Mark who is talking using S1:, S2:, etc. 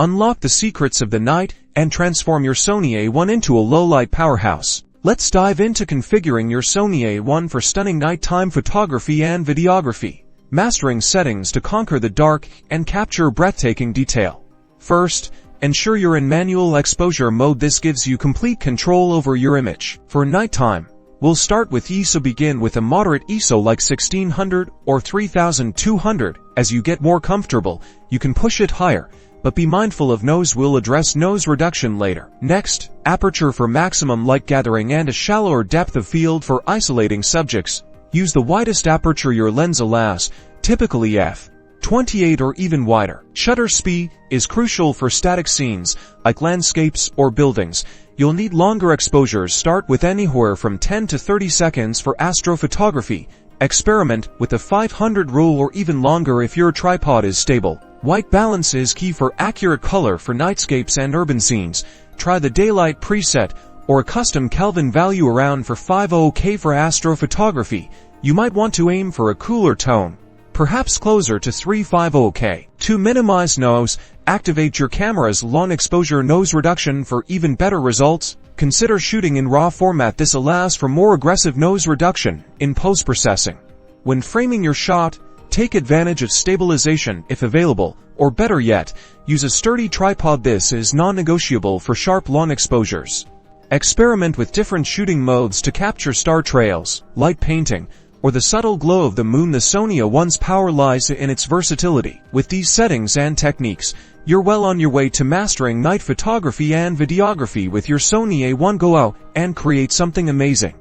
S1: Unlock the secrets of the night and transform your Sony A1 into a low-light powerhouse. Let's dive into configuring your Sony A1 for stunning nighttime photography and videography. Mastering settings to conquer the dark and capture breathtaking detail. First, ensure you're in manual exposure mode. This gives you complete control over your image. For nighttime, we'll start with ISO. Begin with a moderate ISO like 1600 or 3200. As you get more comfortable, you can push it higher, but be mindful of noise. We'll address noise reduction later. Next, aperture for maximum light gathering and a shallower depth of field for isolating subjects. Use the widest aperture your lens allows, typically f/28 or even wider. Shutter speed is crucial for static scenes, like landscapes or buildings. You'll need longer exposures. Start with anywhere from 10 to 30 seconds for astrophotography. Experiment with the 500 rule or even longer if your tripod is stable. White balance is key for accurate color for nightscapes and urban scenes. Try the daylight preset or a custom Kelvin value around for 50K for astrophotography. You might want to aim for a cooler tone, perhaps closer to 350K. To minimize noise, activate your camera's long exposure noise reduction for even better results. Consider shooting in RAW format. This allows for more aggressive noise reduction in post-processing. When framing your shot, take advantage of stabilization if available, or better yet, use a sturdy tripod. This is non-negotiable for sharp long exposures. Experiment with different shooting modes to capture star trails, light painting, or the subtle glow of the moon. The Sony A1's power lies in its versatility. With these settings and techniques, you're well on your way to mastering night photography and videography with your Sony A1. Go out and create something amazing.